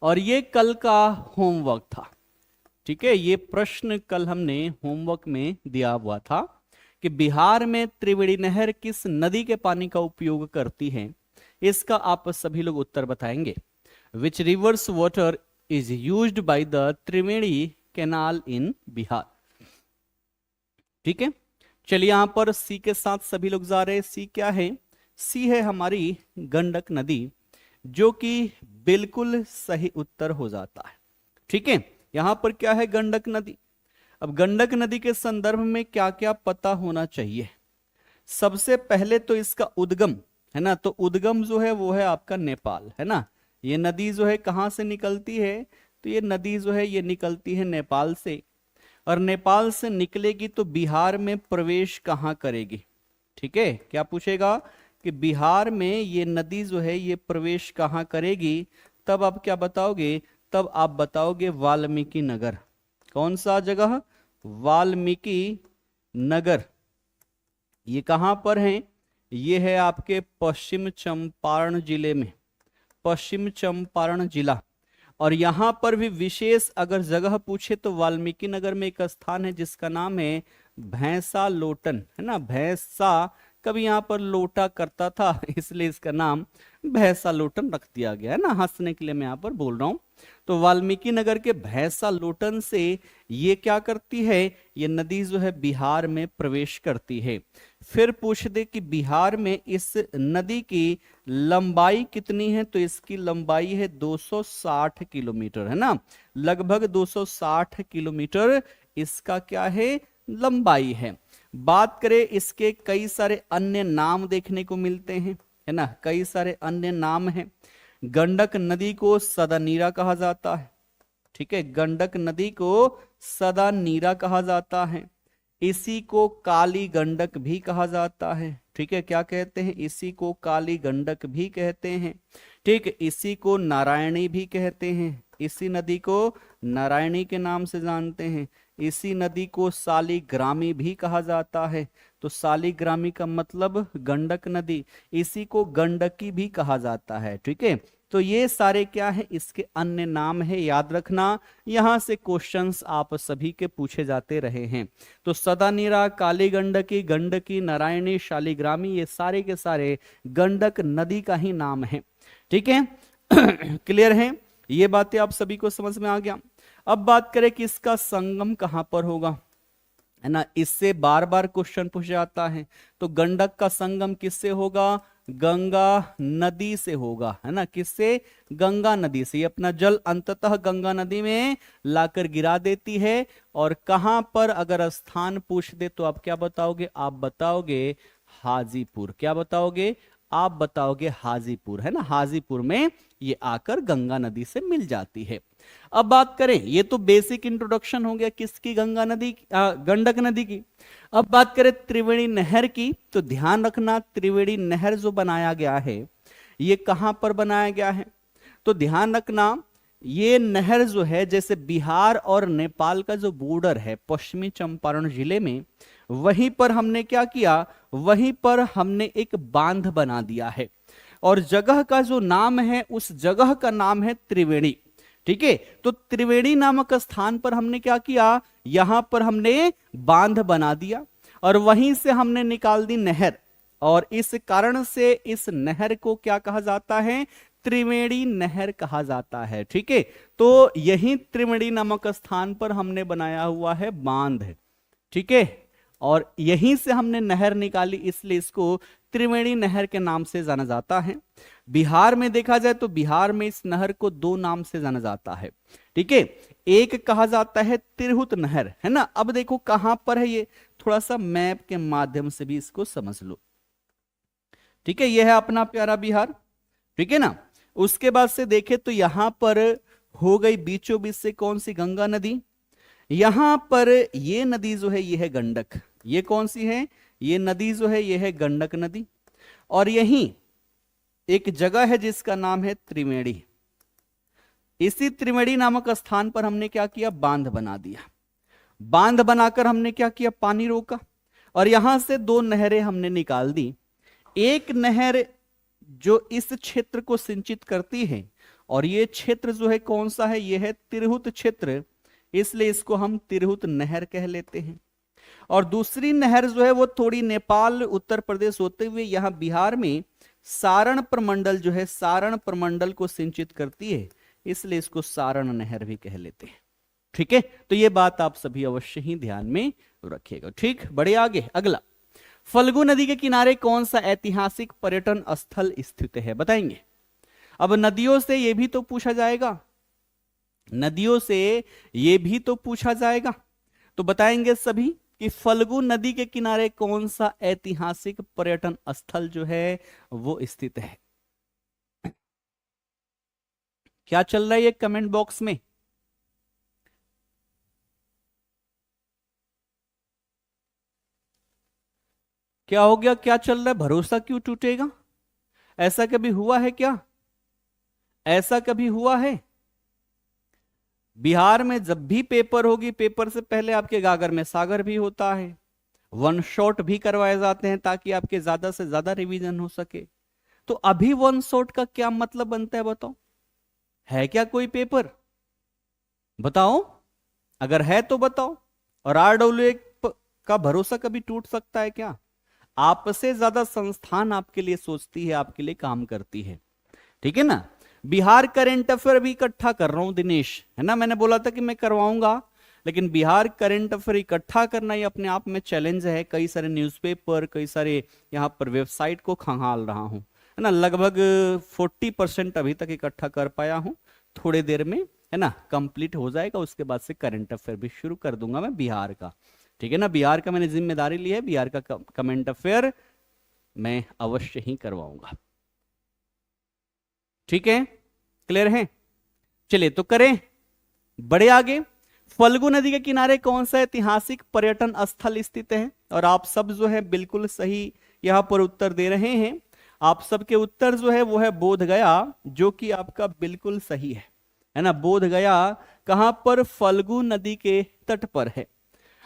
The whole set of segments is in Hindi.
और ये कल का होमवर्क था। ठीक है, ये प्रश्न कल हमने होमवर्क में दिया हुआ था कि बिहार में त्रिवेणी नहर किस नदी के पानी का उपयोग करती है। इसका आप सभी लोग उत्तर बताएंगे। Which rivers water is used by the Triveni canal in Bihar. ठीक है, चलिए यहां पर सी के साथ सभी लोग जा रहे हैं। सी क्या है? सी है हमारी गंडक नदी, जो कि बिल्कुल सही उत्तर हो जाता है। ठीक है, यहां पर क्या है? गंडक नदी। अब गंडक नदी के संदर्भ में क्या क्या पता होना चाहिए? सबसे पहले तो इसका उद्गम है ना, तो उद्गम जो है वो है आपका नेपाल, है ना। ये नदी जो है कहां से निकलती है? तो ये नदी जो है ये निकलती है नेपाल से, और नेपाल से निकलेगी तो बिहार में प्रवेश कहां करेगी? ठीक है, क्या पूछेगा कि बिहार में ये नदी जो है ये प्रवेश कहां करेगी? तब आप क्या बताओगे? तब आप बताओगे वाल्मीकि नगर। कौन सा जगह? वाल्मीकि नगर। ये कहां पर है? ये है आपके पश्चिम चंपारण जिले में, पश्चिम चंपारण जिला। और यहां पर भी विशेष अगर जगह पूछे तो वाल्मीकि नगर में एक स्थान है जिसका नाम है भैंसा लोटन, है ना। भैंसा कभी यहां पर लोटा करता था, इसलिए इसका नाम भैंसा लोटन रख दिया गया, है ना। हंसने के लिए मैं यहां पर बोल रहा हूं। तो वाल्मीकि नगर के भैंसा लोटन से ये क्या करती है? ये नदी जो है बिहार में प्रवेश करती है। फिर पूछ दे कि बिहार में इस नदी की लंबाई कितनी है? तो इसकी लंबाई है 260 किलोमीटर, है ना। लगभग 260 किलोमीटर इसका क्या है? लंबाई है। बात करें इसके कई सारे अन्य नाम देखने को मिलते हैं, है ना। कई सारे अन्य नाम हैं। गंडक नदी को सदा नीरा कहा जाता है। ठीक है, गंडक नदी को सदा नीरा कहा जाता है। इसी को काली गंडक भी कहा जाता है। ठीक है, क्या कहते हैं? इसी को काली गंडक भी कहते हैं। ठीक, इसी को नारायणी भी कहते हैं। इसी नदी को नारायणी के नाम से जानते हैं। इसी नदी को सालीग्रामी भी कहा जाता है। तो सालीग्रामी का मतलब गंडक नदी। इसी को गंडकी भी कहा जाता है। ठीक है, तो ये सारे क्या है? इसके अन्य नाम है, याद रखना। यहां से क्वेश्चंस आप सभी के पूछे जाते रहे हैं। तो सदानीरा, काली गंडकी, गंडकी, नारायणी, शालिग्रामी, ये सारे के सारे गंडक नदी का ही नाम है। ठीक है, क्लियर है? ये बातें आप सभी को समझ में आ गया। अब बात करें कि इसका संगम कहां पर होगा, है ना। इससे बार बार क्वेश्चन पूछा जाता है। तो गंडक का संगम किससे होगा? गंगा नदी से होगा, है ना। किससे? गंगा नदी से। ये अपना जल अंततः गंगा नदी में लाकर गिरा देती है। और कहां पर अगर स्थान पूछ दे तो आप क्या बताओगे? आप बताओगे हाजीपुर। क्या बताओगे? आप बताओगे हाजीपुर, है ना। हाजीपुर में ये आकर गंगा नदी से मिल जाती है। अब बात करें, ये तो बेसिक इंट्रोडक्शन हो गया किसकी? गंगा नदी, गंडक नदी की। अब बात करें त्रिवेणी नहर की, तो ध्यान रखना त्रिवेणी नहर जो बनाया गया है ये कहां पर बनाया गया है? तो ध्यान रखना ये नहर जो है, जैसे बिहार और नेपाल का जो बॉर्डर है पश्चिमी चंपारण जिले में, वहीं पर हमने क्या किया? वहीं पर हमने एक बांध बना दिया है। और जगह का जो नाम है उस जगह का नाम है त्रिवेणी। ठीक है, तो त्रिवेणी नामक स्थान पर हमने क्या किया? यहां पर हमने बांध बना दिया और वहीं से हमने निकाल दी नहर। और इस कारण से इस नहर को क्या कहा जाता है? त्रिवेणी नहर कहा जाता है। ठीक है, तो यही त्रिवेणी नामक स्थान पर हमने बनाया हुआ है बांध। ठीक है, और यहीं से हमने नहर निकाली, इसलिए इसको त्रिवेणी नहर के नाम से जाना जाता है। बिहार में देखा जाए तो बिहार में इस नहर को दो नाम से जाना जाता है। ठीक है, एक कहा जाता है तिरहुत नहर, है ना। अब देखो कहां पर है ये, थोड़ा सा मैप के माध्यम से भी इसको समझ लो। ठीक है, यह है अपना प्यारा बिहार। ठीक है ना। उसके बाद से देखे तो यहां पर हो गई बीचों बीच से कौन सी? गंगा नदी। यहां पर ये नदी जो है ये है गंडक। ये कौन सी है? ये नदी जो है ये है गंडक नदी। और यहीं एक जगह है जिसका नाम है त्रिवेणी। इसी त्रिवेणी नामक स्थान पर हमने क्या किया? बांध बना दिया। बांध बनाकर हमने क्या किया? पानी रोका। और यहां से दो नहरें हमने निकाल दी। एक नहर जो इस क्षेत्र को सिंचित करती है और ये क्षेत्र जो है कौन सा है, ये है तिरहुत क्षेत्र, इसलिए इसको हम तिरहुत नहर कह लेते हैं। और दूसरी नहर जो है वो थोड़ी नेपाल उत्तर प्रदेश होते हुए यहां बिहार में सारण प्रमंडल जो है, सारण प्रमंडल को सिंचित करती है, इसलिए इसको सारण नहर भी कह लेते हैं। ठीक है, तो ये बात आप सभी अवश्य ही ध्यान में रखिएगा। ठीक, बढ़े आगे। अगला, फल्गु नदी के किनारे कौन सा ऐतिहासिक पर्यटन स्थल स्थित है, बताएंगे। अब नदियों से ये भी तो पूछा जाएगा, नदियों से ये भी तो पूछा जाएगा, तो बताएंगे सभी कि फल्गु नदी के किनारे कौन सा ऐतिहासिक पर्यटन स्थल जो है वो स्थित है। क्या चल रहा है ये कमेंट बॉक्स में? क्या हो गया, क्या चल रहा है, भरोसा क्यों टूटेगा? ऐसा कभी हुआ है क्या? ऐसा कभी हुआ है? बिहार में जब भी पेपर होगी, पेपर से पहले आपके गागर में सागर भी होता है, वन शॉट भी करवाए जाते हैं ताकि आपके ज्यादा से ज्यादा रिवीजन हो सके। तो अभी वन शॉट का क्या मतलब बनता है, बताओ? है क्या कोई पेपर? बताओ, अगर है तो बताओ। और RWA का भरोसा कभी टूट सकता है क्या? आपसे ज्यादा संस्थान आपके लिए सोचती है, आपके लिए काम करती है, ठीक है ना। बिहार करंट अफेयर भी इकट्ठा कर रहा हूं दिनेश, है ना, मैंने बोला था कि मैं करवाऊंगा, लेकिन बिहार करंट अफेयर इकट्ठा करना ये अपने आप में चैलेंज है। कई सारे न्यूज़पेपर, कई सारे यहां पर वेबसाइट को खंगाल रहा हूं, है ना। लगभग 40% अभी तक इकट्ठा कर पाया हूं, थोड़ी देर में, है ना, कंप्लीट हो जाएगा। उसके बाद से करंट अफेयर भी शुरू कर दूंगा मैं बिहार का, ठीक है ना। बिहार का मैंने जिम्मेदारी ली है, बिहार का करंट अफेयर मैं अवश्य ही करवाऊंगा, ठीक है, क्लियर है। चलिए तो करें, बड़े आगे। फल्गु नदी के किनारे कौन सा ऐतिहासिक पर्यटन स्थल स्थित है? और आप सब जो है बिल्कुल सही यहां पर उत्तर दे रहे हैं। आप सबके उत्तर जो है वो है बोध गया, जो कि आपका बिल्कुल सही है ना। बोध गया कहां पर? फल्गु नदी के तट पर है।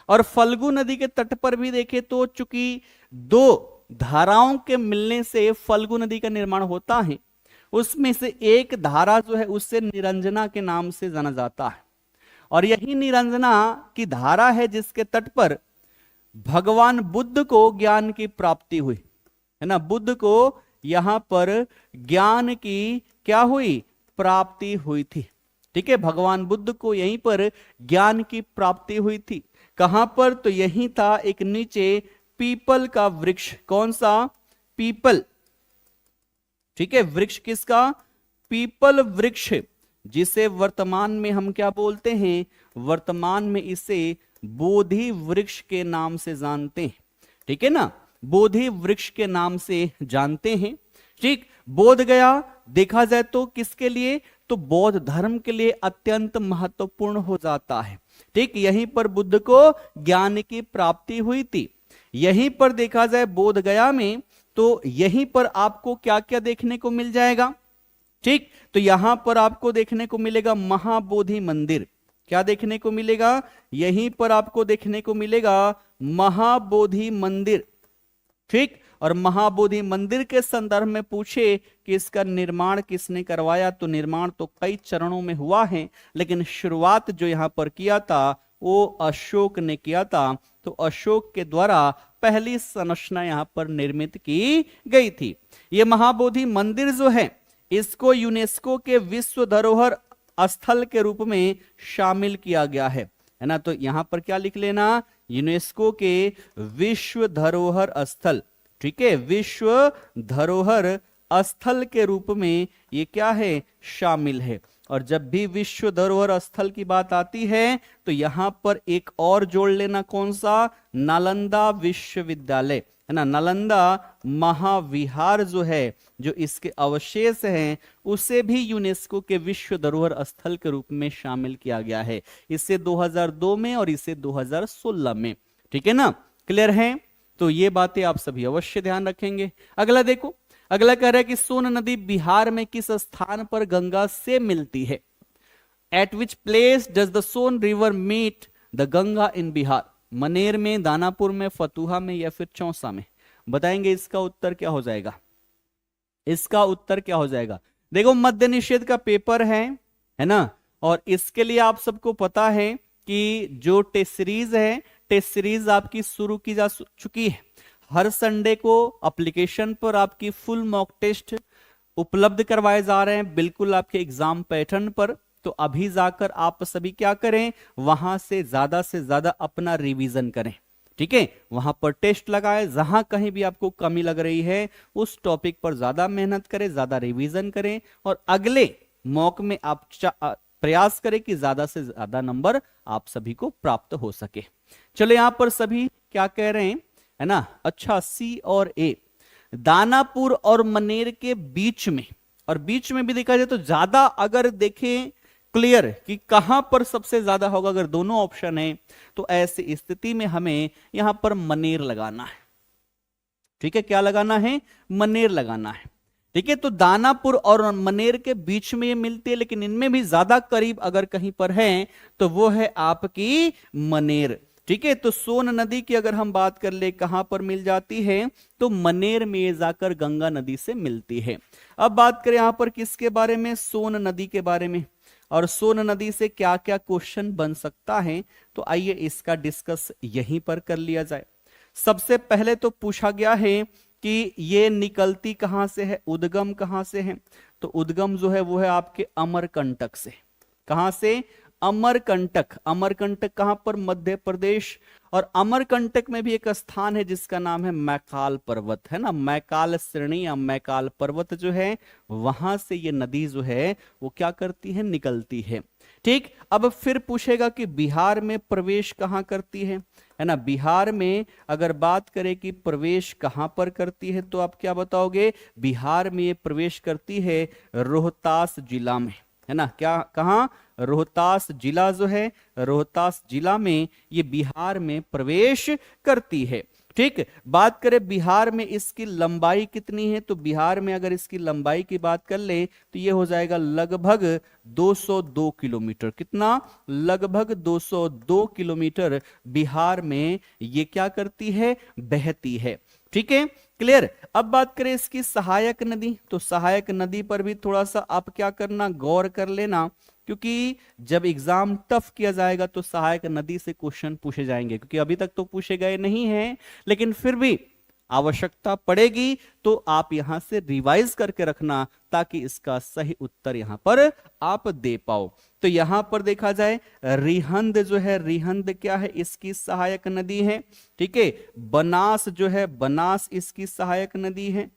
और फल्गु नदी के तट पर भी देखें तो चूंकि दो धाराओं के मिलने से फल्गु नदी का निर्माण होता है, उसमें से एक धारा जो है उससे निरंजना के नाम से जाना जाता है। और यही निरंजना की धारा है जिसके तट पर भगवान बुद्ध को ज्ञान की प्राप्ति हुई, है ना। बुद्ध को यहां पर ज्ञान की क्या हुई? प्राप्ति हुई थी, ठीक है। भगवान बुद्ध को यहीं पर ज्ञान की प्राप्ति हुई थी। कहां पर? तो यही था एक नीचे पीपल का वृक्ष। कौन सा? पीपल, ठीक है। वृक्ष किसका? पीपल वृक्ष, जिसे वर्तमान में हम क्या बोलते हैं? वर्तमान में इसे बोधि वृक्ष के नाम से जानते हैं, ठीक है ना। बोधि वृक्ष के नाम से जानते हैं, ठीक। बोध गया देखा जाए तो किसके लिए? तो बौद्ध धर्म के लिए अत्यंत महत्वपूर्ण हो जाता है, ठीक। यहीं पर बुद्ध को ज्ञान की प्राप्ति हुई थी। यहीं पर देखा जाए बोध गया में, तो यहीं पर आपको क्या क्या देखने को मिल जाएगा, ठीक। तो यहां पर आपको देखने को मिलेगा महाबोधि मंदिर। क्या देखने को मिलेगा? यहीं पर आपको देखने को मिलेगा महाबोधि मंदिर, ठीक। और महाबोधि मंदिर के संदर्भ में पूछे कि इसका निर्माण किसने करवाया, तो निर्माण तो कई चरणों में हुआ है, लेकिन शुरुआत जो यहां पर किया था वो अशोक ने किया था। तो अशोक के द्वारा पहली संरचना यहां पर निर्मित की गई थी। यह महाबोधि मंदिर जो है इसको यूनेस्को के विश्व धरोहर स्थल के रूप में शामिल किया गया है ना। तो यहां पर क्या लिख लेना? यूनेस्को के विश्व धरोहर स्थल, ठीक है। विश्व धरोहर स्थल के रूप में ये क्या है? शामिल है। और जब भी विश्व धरोहर स्थल की बात आती है तो यहां पर एक और जोड़ लेना, कौन सा? नालंदा विश्वविद्यालय, है ना। नालंदा महाविहार जो है, जो इसके अवशेष हैं, उसे भी यूनेस्को के विश्व धरोहर स्थल के रूप में शामिल किया गया है। इसे 2002 में और इसे 2016 में, ठीक है ना। क्लियर है? तो ये बातें आप सभी अवश्य ध्यान रखेंगे। अगला देखो, अगला कह रहा है कि सोन नदी बिहार में किस स्थान पर गंगा से मिलती है? At which place does the Son river meet the Ganga in Bihar? Maner में, दानापुर में, फतुहा में या फिर चौसा में? बताएंगे इसका उत्तर क्या हो जाएगा? इसका उत्तर क्या हो जाएगा? देखो मद्य निषेध का पेपर है ना, और इसके लिए आप सबको पता है कि जो टेस्ट सीरीज है, टेस्ट सीरीज आपकी शुरू की जा चुकी है। हर संडे को एप्लीकेशन पर आपकी फुल मॉक टेस्ट उपलब्ध करवाए जा रहे हैं, बिल्कुल आपके एग्जाम पैटर्न पर। तो अभी जाकर आप सभी क्या करें, वहां से ज्यादा अपना रिवीजन करें, ठीक है। वहां पर टेस्ट लगाए, जहां कहीं भी आपको कमी लग रही है उस टॉपिक पर ज्यादा मेहनत करें, ज्यादा रिवीजन करें, और अगले मॉक में आप प्रयास करें कि ज्यादा से ज्यादा नंबर आप सभी को प्राप्त हो सके। चलो यहां पर सभी क्या कह रहे हैं, है ना। अच्छा, सी और ए, दानापुर और मनेर के बीच में, और बीच में भी देखा जाए तो ज्यादा अगर देखें क्लियर कि कहां पर सबसे ज्यादा होगा, अगर दोनों ऑप्शन है तो ऐसी स्थिति में हमें यहां पर मनेर लगाना है, ठीक है। क्या लगाना है, मनेर लगाना है, ठीक है। तो दानापुर और मनेर के बीच में ये मिलती है, लेकिन इनमें भी ज्यादा करीब अगर कहीं पर है तो वो है आपकी मनेर, ठीक है। तो सोन नदी की अगर हम बात कर ले कहां पर मिल जाती है, तो मनेर में जाकर गंगा नदी से मिलती है। अब बात करें यहां पर किसके बारे में, सोन नदी के बारे में, और सोन नदी से क्या क्या क्वेश्चन बन सकता है, तो आइए इसका डिस्कस यहीं पर कर लिया जाए। सबसे पहले तो पूछा गया है कि ये निकलती कहां से है, उद्गम कहां से है, तो उद्गम जो है वो है आपके अमरकंटक से। कहां से, अमरकंटक। अमरकंटक कहां पर, मध्य प्रदेश। और अमरकंटक में भी एक स्थान है जिसका नाम है मैकाल पर्वत, है ना। मैकाल श्रेणी या मैकाल पर्वत जो है, वहां से ये नदी जो है वो क्या करती है, निकलती है, ठीक। अब फिर पूछेगा कि बिहार में प्रवेश कहां करती है ना। बिहार में अगर बात करें कि प्रवेश कहां पर करती है, तो आप क्या बताओगे, बिहार में ये प्रवेश करती है रोहतास जिला में, है ना। क्या, कहां, रोहतास जिला जो है, रोहतास जिला में ये बिहार में प्रवेश करती है, ठीक। बात करें बिहार में इसकी लंबाई कितनी है, तो बिहार में अगर इसकी लंबाई की बात कर ले तो ये हो जाएगा लगभग 202 किलोमीटर। कितना, लगभग 202 किलोमीटर बिहार में ये क्या करती है, बहती है, ठीक है, क्लियर। अब बात करें इसकी सहायक नदी, तो सहायक नदी पर भी थोड़ा सा आप क्या करना, गौर कर लेना, क्योंकि जब एग्जाम टफ किया जाएगा तो सहायक नदी से क्वेश्चन पूछे जाएंगे, क्योंकि अभी तक तो पूछे गए नहीं हैं, लेकिन फिर भी आवश्यकता पड़ेगी तो आप यहां से रिवाइज करके रखना, ताकि इसका सही उत्तर यहां पर आप दे पाओ। तो यहां पर देखा जाए रिहंद जो है, रिहंद क्या है, इसकी सहायक नदी है, ठीक है। बनास जो है, बनास इसकी सहायक नदी है,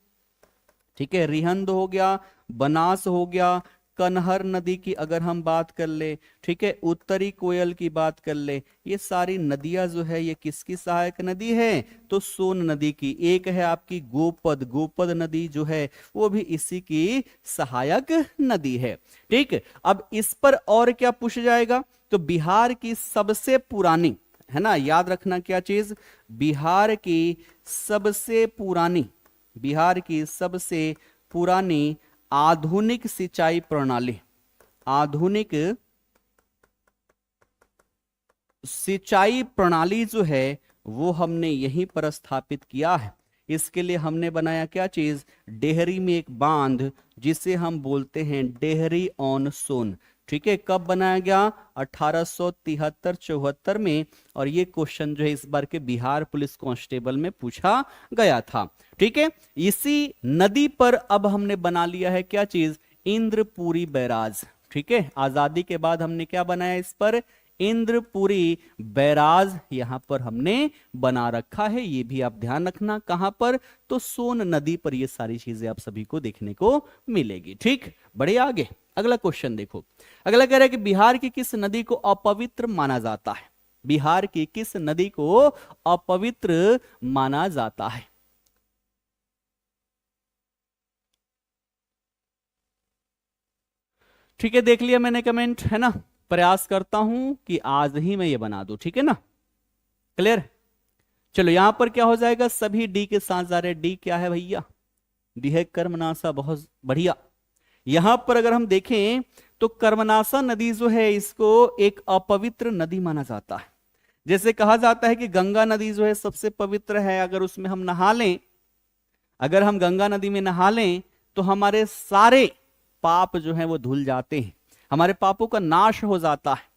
ठीक है। रिहंद हो गया, बनास हो गया, कनहर नदी की अगर हम बात कर ले, ठीक है, उत्तरी कोयल की बात कर ले, ये सारी नदियां जो है ये किसकी सहायक नदी है, तो सोन नदी की। एक है आपकी गोपद, गोपद नदी जो है वो भी इसी की सहायक नदी है, ठीक। अब इस पर और क्या पूछा जाएगा, तो बिहार की सबसे पुरानी, है ना, याद रखना क्या चीज, बिहार की सबसे पुरानी, बिहार की सबसे पुरानी आधुनिक सिंचाई प्रणाली, आधुनिक सिंचाई प्रणाली जो है वो हमने यहीं पर स्थापित किया है। इसके लिए हमने बनाया क्या चीज, डेहरी में एक बांध जिसे हम बोलते हैं डेहरी ऑन सोन, ठीक है। कब बनाया गया, 1873-74 में, और ये क्वेश्चन जो है इस बार के बिहार पुलिस कांस्टेबल में पूछा गया था, ठीक है। इसी नदी पर अब हमने बना लिया है क्या चीज, इंद्रपुरी बैराज, ठीक है। आजादी के बाद हमने क्या बनाया इस पर, इंद्रपुरी बैराज यहां पर हमने बना रखा है, ये भी आप ध्यान रखना। कहां पर, तो सोन नदी पर ये सारी चीजें आप सभी को देखने को मिलेगी, ठीक। बड़े आगे अगला क्वेश्चन देखो, अगला कह रहा है कि बिहार की किस नदी को अपवित्र माना जाता है, बिहार की किस नदी को अपवित्र माना जाता है। ठीक है, देख लिया मैंने कमेंट, है ना। प्रयास करता हूं कि आज ही मैं ये बना दूं, ठीक है ना, क्लियर। चलो यहां पर क्या हो जाएगा, सभी डी के साथ जा रहे, डी क्या है भैया, डी है कर्मनासा, बहुत बढ़िया। यहां पर अगर हम देखें तो कर्मनासा नदी जो है इसको एक अपवित्र नदी माना जाता है। जैसे कहा जाता है कि गंगा नदी जो है सबसे पवित्र है, अगर उसमें हम नहा लें, अगर हम गंगा नदी में नहा लें तो हमारे सारे पाप जो है वो धुल जाते हैं, हमारे पापों का नाश हो जाता है।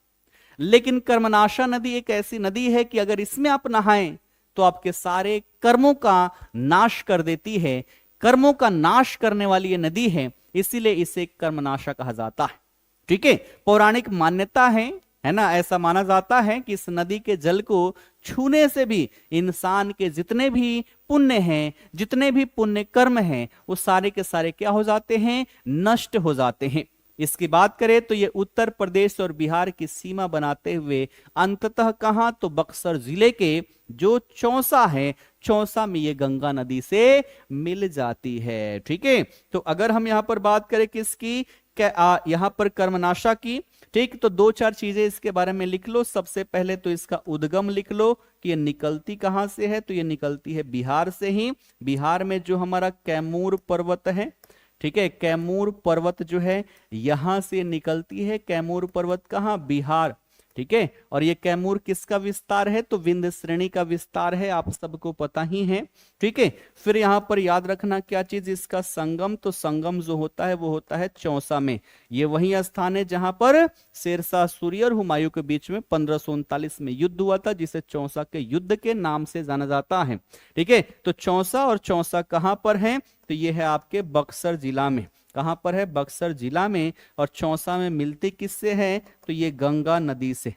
लेकिन कर्मनाशा नदी एक ऐसी नदी है कि अगर इसमें आप नहाएं तो आपके सारे कर्मों का नाश कर देती है। कर्मों का नाश करने वाली ये नदी है, इसीलिए इसे कर्मनाशा कहा जाता है। ठीक है, पौराणिक मान्यता है ना, ऐसा माना जाता है कि इस नदी के जल को छूने से भी इंसान के जितने भी पुण्य हैं, जितने भी पुण्य कर्म हैं, वो सारे के सारे क्या हो जाते हैं, नष्ट हो जाते हैं। इसकी बात करें तो ये उत्तर प्रदेश और बिहार की सीमा बनाते हुए अंततः कहां, तो बक्सर जिले के जो चौसा है, चौसा में ये गंगा नदी से मिल जाती है। ठीक है, तो अगर हम यहां पर बात करें किसकी, यहां पर कर्मनाशा की, ठीक, तो दो चार चीजें इसके बारे में लिख लो। सबसे पहले तो इसका उद्गम लिख लो कि ये निकलती कहां से है, तो ये निकलती है बिहार से ही। बिहार में जो हमारा कैमूर पर्वत है, ठीक है, कैमूर पर्वत जो है यहां से निकलती है। कैमूर पर्वत कहां, बिहार। ठीक है, और ये कैमूर किसका विस्तार है, तो विंध्य श्रेणी का विस्तार है, आप सबको पता ही है। ठीक है, फिर यहां पर याद रखना क्या चीज, इसका संगम, तो संगम जो होता है वो होता है चौसा में। ये वही स्थान है जहां पर शेरशाह सूरी और हुमायूं के बीच में 1539 में युद्ध हुआ था, जिसे चौसा के युद्ध के नाम से जाना जाता है। ठीक है, तो चौसा और चौसा कहां पर है, तो ये है आपके बक्सर जिला में। कहां पर है, बक्सर जिला में। और चौसा में मिलती किससे है, तो ये गंगा नदी से।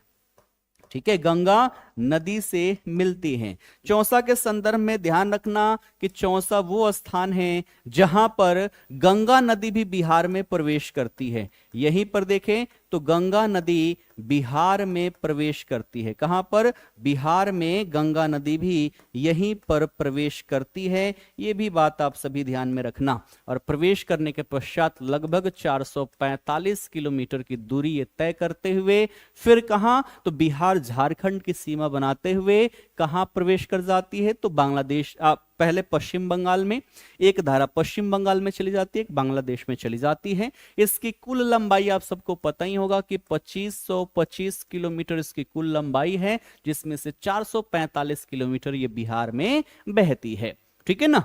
ठीक है, गंगा नदी से मिलती हैं। चौसा के संदर्भ में ध्यान रखना कि चौसा वो स्थान है जहां पर गंगा नदी भी बिहार में प्रवेश करती है। यहीं पर देखें तो गंगा नदी बिहार में प्रवेश करती है। कहां पर, बिहार में गंगा नदी भी यहीं पर प्रवेश करती है। ये भी बात आप सभी ध्यान में रखना। और प्रवेश करने के पश्चात लगभग 445 किलोमीटर की दूरी ये तय करते हुए फिर कहां, तो बिहार झारखंड की सीमा बनाते हुए कहां प्रवेश कर जाती है, तो बांग्लादेश, पहले पश्चिम बंगाल में, एक धारा पश्चिम बंगाल में चली जाती है, एक बांग्लादेश में चली जाती है। इसकी कुल लंबाई आप सबको पता ही होगा कि 2525 किलोमीटर इसकी कुल लंबाई है, जिसमें से 445 किलोमीटर ये बिहार में बहती है। ठीक है ना,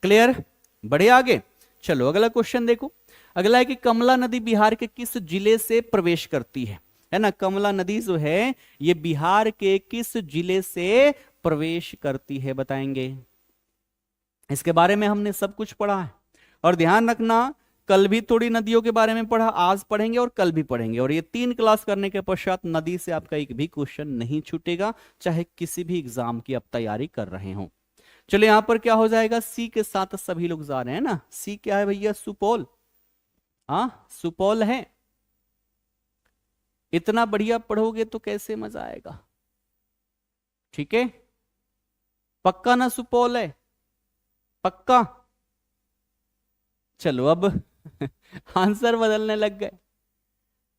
क्लियर, बढ़े आगे। चलो अगला क्वेश्चन देखो। अगला है कि कमला नदी बिहार के किस जिले से प्रवेश करती है ना। कमला नदी जो है ये बिहार के किस जिले से प्रवेश करती है, बताएंगे। इसके बारे में हमने सब कुछ पढ़ा है। और ध्यान रखना, कल भी थोड़ी नदियों के बारे में पढ़ा, आज पढ़ेंगे और कल भी पढ़ेंगे। और ये 3 क्लास करने के पश्चात नदी से आपका एक भी क्वेश्चन नहीं छूटेगा, चाहे किसी भी एग्जाम की आप तैयारी कर रहे हो। चलो यहां पर क्या हो जाएगा, सी के साथ सभी लोग जा रहे हैं ना। सी क्या है भैया, सुपौल। हाँ, सुपौल है। इतना बढ़िया पढ़ोगे तो कैसे मजा आएगा। ठीक है, पक्का ना सुपौल है, पक्का। चलो अब आंसर बदलने लग गए।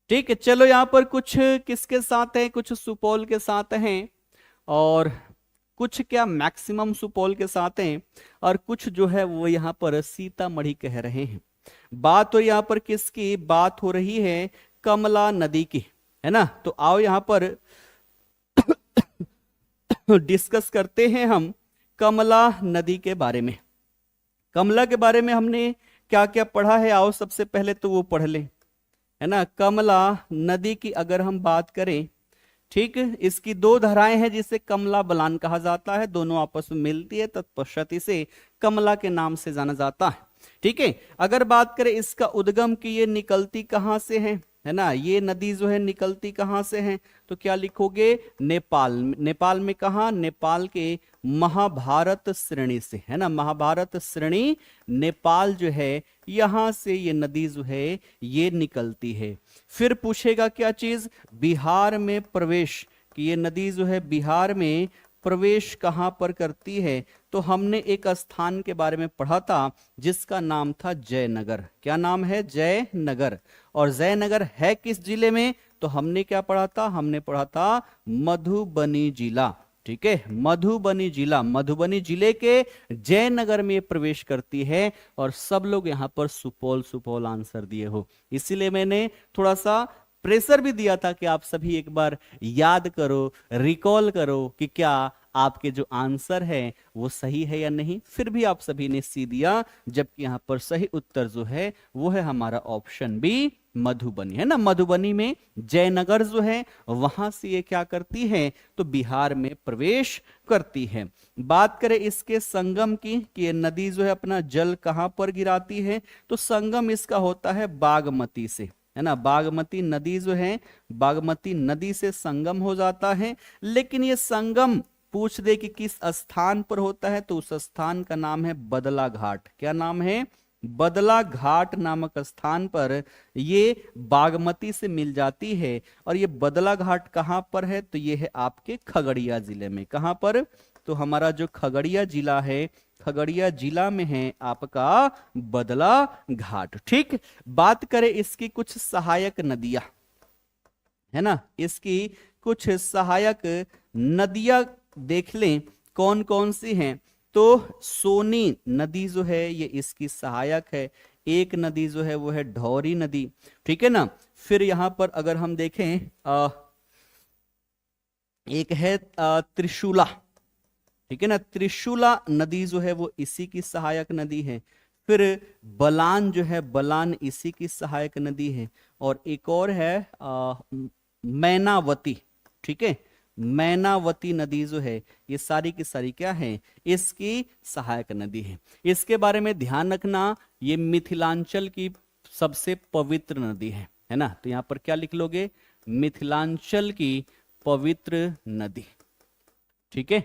ठीक है, चलो यहां पर कुछ किसके साथ है, कुछ सुपौल के साथ हैं, और कुछ क्या मैक्सिमम सुपौल के साथ हैं, और कुछ जो है वो यहां पर सीतामढ़ी कह रहे हैं। बात, और यहां पर किसकी बात हो रही है, कमला नदी की, है ना। तो आओ यहां पर डिस्कस करते हैं हम कमला नदी के बारे में। कमला के बारे में हमने क्या क्या पढ़ा है, आओ सबसे पहले तो वो पढ़ लें, है ना। कमला नदी की अगर हम बात करें, ठीक, इसकी 2 धाराएं हैं जिसे कमला बलान कहा जाता है, दोनों आपस में मिलती है, तत्पश्चात इसे कमला के नाम से जाना जाता है। ठीक है, अगर बात करें इसका उद्गम की, ये निकलती कहां से है ना। ये नदी जो है निकलती कहां से है, तो क्या लिखोगे, नेपाल। नेपाल में कहा, नेपाल के महाभारत श्रेणी से, है ना। महाभारत श्रेणी नेपाल जो है यहां से ये नदी जो है ये निकलती है। फिर पूछेगा क्या चीज, बिहार में प्रवेश, कि ये नदी जो है बिहार में प्रवेश कहां पर करती है, तो हमने एक स्थान के बारे में पढ़ा था जिसका नाम था जयनगर। क्या नाम है, जयनगर। और जयनगर है किस जिले में, तो हमने क्या पढ़ा था, हमने पढ़ा था मधुबनी जिला। ठीक है, मधुबनी जिला, मधुबनी जिले के जयनगर में प्रवेश करती है। और सब लोग यहां पर सुपौल सुपौल आंसर दिए हो, इसीलिए मैंने थोड़ा सा प्रेशर भी दिया था कि आप सभी एक बार याद करो, रिकॉल करो कि क्या आपके जो आंसर है वो सही है या नहीं। फिर भी आप सभी ने सी दिया, जबकि यहां पर सही उत्तर जो है वो है हमारा ऑप्शन बी, मधुबनी, है ना। मधुबनी में जयनगर जो है वहां से ये क्या करती है, तो बिहार में प्रवेश करती है। बात करें इसके संगम की कि ये नदी जो है अपना जल कहां पर गिराती है, तो संगम इसका होता है बागमती से, है ना। बागमती नदी जो है, बागमती नदी से संगम हो जाता है। लेकिन ये संगम पूछ दे कि किस स्थान पर होता है, तो उस स्थान का नाम है बदला घाट। क्या नाम है, बदला घाट नामक स्थान पर ये बागमती से मिल जाती है। और ये बदला घाट कहां पर है, तो ये है आपके खगड़िया जिले में। कहां पर, तो हमारा जो खगड़िया जिला है, खगड़िया जिला में है आपका बदला घाट। ठीक, बात करें इसकी कुछ सहायक नदियां, है ना, इसकी कुछ सहायक नदियां देख लें कौन कौन सी हैं। तो सोनी नदी जो है ये इसकी सहायक है। एक नदी जो है वो है ढौरी नदी, ठीक है ना। फिर यहां पर अगर हम देखें एक है त्रिशूला, ठीक है ना। त्रिशूला नदी जो है वो इसी की सहायक नदी है। फिर बलान जो है, बलान इसी की सहायक नदी है। और एक और है मैनावती, ठीक है। मैनावती नदी जो है ये सारी की सारी क्या है, इसकी सहायक नदी है। इसके बारे में ध्यान रखना, ये मिथिलांचल की सबसे पवित्र नदी है ना। तो यहां पर क्या लिख लोगे, मिथिलांचल की पवित्र नदी, ठीक है।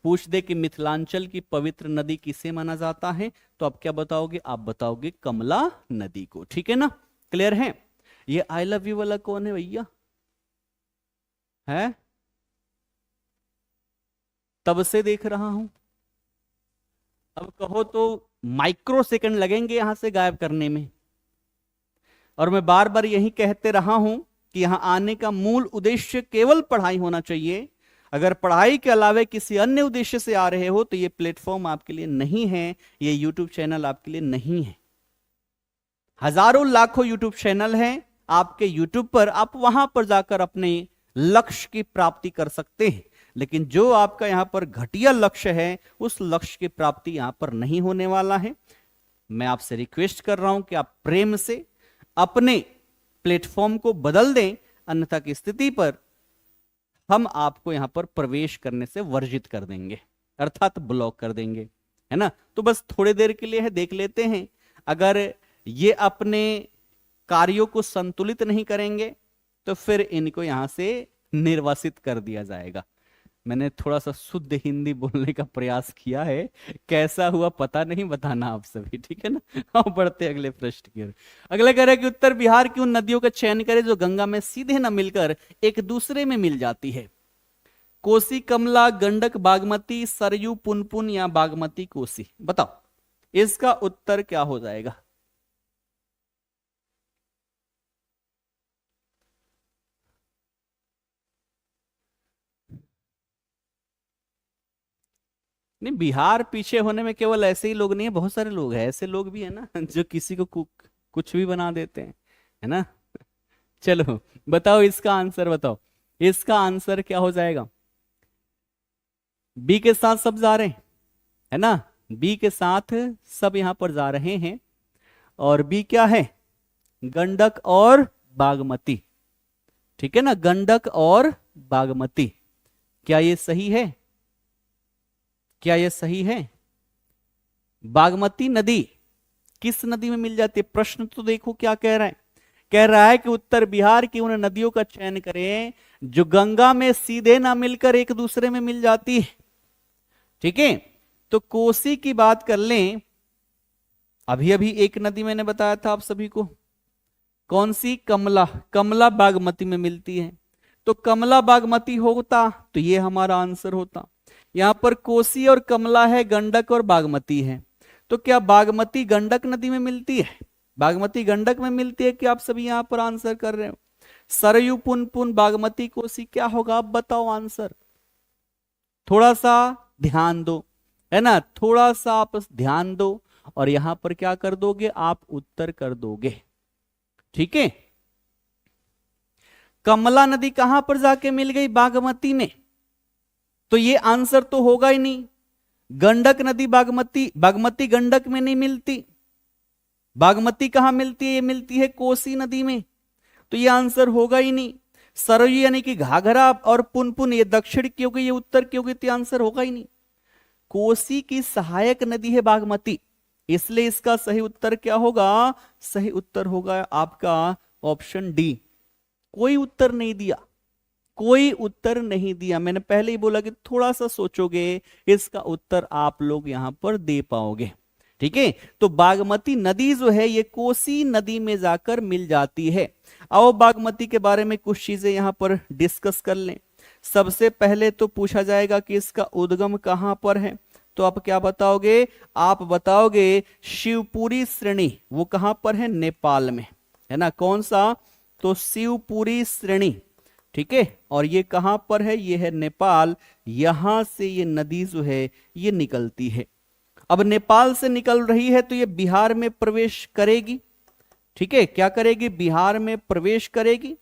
पूछ दे कि मिथिलांचल की पवित्र नदी किसे माना जाता है, तो आप क्या बताओगे, आप बताओगे कमला नदी को, ठीक है ना। क्लियर है। ये आई लव यू वाला कौन है भैया, है, तब से देख रहा हूं। अब कहो तो माइक्रो सेकंड लगेंगे यहां से गायब करने में। और मैं बार बार यही कहते रहा हूं कि यहां आने का मूल उद्देश्य केवल पढ़ाई होना चाहिए। अगर पढ़ाई के अलावा किसी अन्य उद्देश्य से आ रहे हो तो ये प्लेटफॉर्म आपके लिए नहीं है, ये यूट्यूब चैनल आपके लिए नहीं है। हजारों लाखों यूट्यूब चैनल हैं आपके यूट्यूब पर, आप वहां पर जाकर अपने लक्ष्य की प्राप्ति कर सकते हैं। लेकिन जो आपका यहां पर घटिया लक्ष्य है, उस लक्ष्य की प्राप्ति यहां पर नहीं होने वाला है। मैं आपसे रिक्वेस्ट कर रहा हूं कि आप प्रेम से अपने प्लेटफॉर्म को बदल दें, अन्यथा की स्थिति पर हम आपको यहां पर प्रवेश करने से वर्जित कर देंगे, अर्थात ब्लॉक कर देंगे, है ना। तो बस थोड़ी देर के लिए है, देख लेते हैं। अगर ये अपने कार्यों को संतुलित नहीं करेंगे तो फिर इनको यहां से निर्वासित कर दिया जाएगा। मैंने थोड़ा सा शुद्ध हिंदी बोलने का प्रयास किया है, कैसा हुआ पता नहीं, बताना आप सभी, ठीक है ना। आओ बढ़ते अगले प्रश्न की ओर। अगले कह रहे कि उत्तर बिहार की उन नदियों का चयन करें जो गंगा में सीधे न मिलकर एक दूसरे में मिल जाती है। कोसी, कमला, गंडक, बागमती, सरयू, पुनपुन या बागमती कोसी, बताओ इसका उत्तर क्या हो जाएगा। नहीं, बिहार पीछे होने में केवल ऐसे ही लोग नहीं है, बहुत सारे लोग हैं, ऐसे लोग भी है ना जो किसी को कुछ भी बना देते हैं, है ना। चलो बताओ इसका आंसर, बताओ इसका आंसर क्या हो जाएगा। बी के साथ सब जा रहे हैं, है ना, बी के साथ सब यहां पर जा रहे हैं। और बी क्या है, गंडक और बागमती, ठीक है ना, गंडक और बागमती। क्या ये सही है, क्या ये सही है। बागमती नदी किस नदी में मिल जाती है, प्रश्न तो देखो क्या कह रहा है। कह रहा है कि उत्तर बिहार की उन नदियों का चयन करें जो गंगा में सीधे ना मिलकर एक दूसरे में मिल जाती है, ठीक है। तो कोसी की बात कर लें, अभी अभी एक नदी मैंने बताया था आप सभी को, कौन सी, कमला। कमला बागमती में मिलती है, तो कमला बागमती होता तो ये हमारा आंसर होता। यहां पर कोसी और कमला है, गंडक और बागमती है। तो क्या बागमती गंडक नदी में मिलती है, बागमती गंडक में मिलती है, कि आप सभी यहां पर आंसर कर रहे हो। सरयू, पुनपुन, बागमती, कोसी, क्या होगा आप बताओ आंसर। थोड़ा सा ध्यान दो, है ना, थोड़ा सा आप ध्यान दो और यहां पर क्या कर दोगे, आप उत्तर कर दोगे, ठीक है। कमला नदी कहां पर जाके मिल गई, बागमती में। तो ये आंसर तो होगा ही नहीं। गंडक नदी बागमती, बागमती गंडक में नहीं मिलती। बागमती कहां मिलती है? ये मिलती है कोसी नदी में, तो ये आंसर होगा ही नहीं। सरयू यानी कि घाघरा और पुनपुन ये दक्षिण की होगी, ये उत्तर की होगी, तो आंसर होगा ही नहीं। कोसी की सहायक नदी है बागमती, इसलिए इसका सही उत्तर क्या होगा? सही उत्तर होगा आपका ऑप्शन डी। कोई उत्तर नहीं दिया, कोई उत्तर नहीं दिया। मैंने पहले ही बोला कि थोड़ा सा सोचोगे इसका उत्तर आप लोग यहां पर दे पाओगे। ठीक है, तो बागमती नदी जो है ये कोसी नदी में जाकर मिल जाती है। आओ बागमती के बारे में कुछ चीजें यहां पर डिस्कस कर लें। सबसे पहले तो पूछा जाएगा कि इसका उद्गम कहां पर है, तो आप क्या बताओगे? आप बताओगे शिवपुरी श्रेणी, वो कहां पर है? नेपाल में, है ना। कौन सा? तो शिवपुरी श्रेणी, ठीक है। और ये कहां पर है? ये है नेपाल। यहां से ये नदी जो है ये निकलती है। अब नेपाल से निकल रही है तो ये बिहार में प्रवेश करेगी, ठीक है। क्या करेगी? बिहार में प्रवेश करेगी।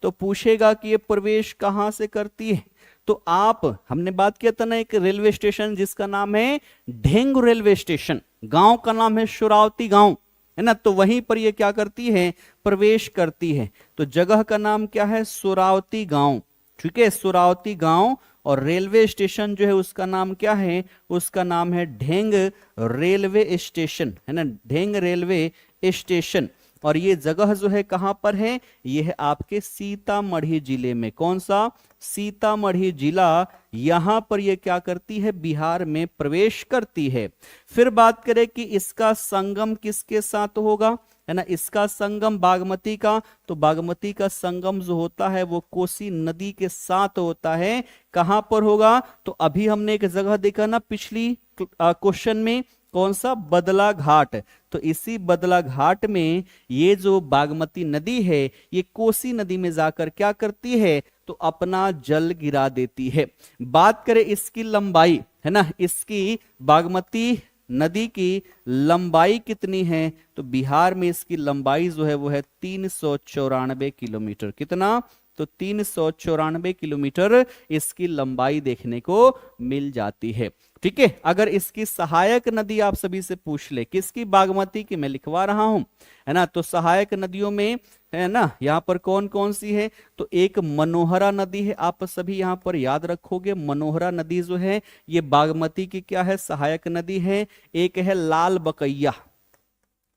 तो पूछेगा कि ये प्रवेश कहां से करती है, तो आप, हमने बात किया था ना एक रेलवे स्टेशन जिसका नाम है ढेंग रेलवे स्टेशन, गांव का नाम है शुरावती गांव, है ना। तो वहीं पर ये क्या करती है? प्रवेश करती है। तो जगह का नाम क्या है? सुरावती गांव, ठीक है, सुरावती गांव। और रेलवे स्टेशन जो है उसका नाम क्या है? उसका नाम है ढेंग रेलवे स्टेशन, है ना, ढेंग रेलवे स्टेशन। और ये जगह जो है कहां पर है? ये है आपके सीतामढ़ी जिले में। कौन सा? सीतामढ़ी जिला। यहां पर ये क्या करती है? बिहार में प्रवेश करती है। फिर बात करें कि इसका संगम किसके साथ होगा, है ना। इसका संगम बागमती का, तो बागमती का संगम जो होता है वो कोसी नदी के साथ होता है। कहां पर होगा? तो अभी हमने एक जगह देखा ना पिछली क्वेश्चन में, कौन सा? बदला घाट। तो इसी बदला घाट में ये जो बागमती नदी है ये कोसी नदी में जाकर क्या करती है? तो अपना जल गिरा देती है। बात करें इसकी लंबाई, है ना, इसकी बागमती नदी की लंबाई कितनी है? तो बिहार में इसकी लंबाई जो है वो है 394 किलोमीटर। कितना? तो 394 किलोमीटर इसकी लंबाई देखने को मिल जाती है। ठीक है, अगर इसकी सहायक नदी आप सभी से पूछ ले, किसकी? बागमती की, मैं लिखवा रहा हूं, है ना। तो सहायक नदियों में, है ना, यहां पर कौन कौन सी है? तो एक मनोहरा नदी है, आप सभी यहां पर याद रखोगे। मनोहरा नदी जो है ये बागमती की क्या है? सहायक नदी है। एक है लाल बकैया,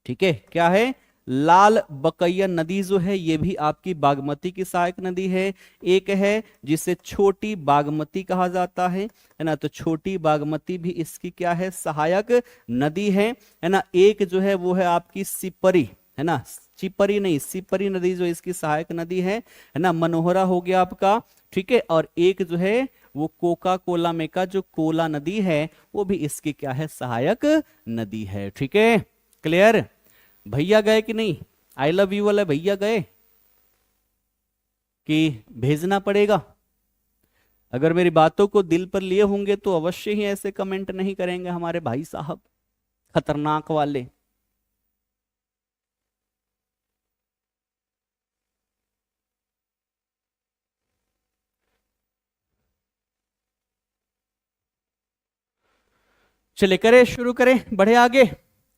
ठीक है, क्या है? लाल बकैया नदी जो है ये भी आपकी बागमती की सहायक नदी है। एक है जिसे छोटी बागमती कहा जाता है ना। तो छोटी बागमती भी इसकी क्या है? सहायक नदी है ना। एक जो है वो है आपकी सिपरी, है ना, चिपरी नहीं, सिपरी नदी जो इसकी सहायक नदी है ना। मनोहरा हो गया आपका, ठीक है। और एक जो है वो कोका कोला में का जो कोला नदी है वो भी इसकी क्या है? सहायक नदी है। ठीक है, क्लियर? भैया गए कि नहीं? आई लव यू वाले भैया गए कि भेजना पड़ेगा? अगर मेरी बातों को दिल पर लिए होंगे तो अवश्य ही ऐसे कमेंट नहीं करेंगे हमारे भाई साहब खतरनाक वाले। चले करें, शुरू करें, बढ़े आगे।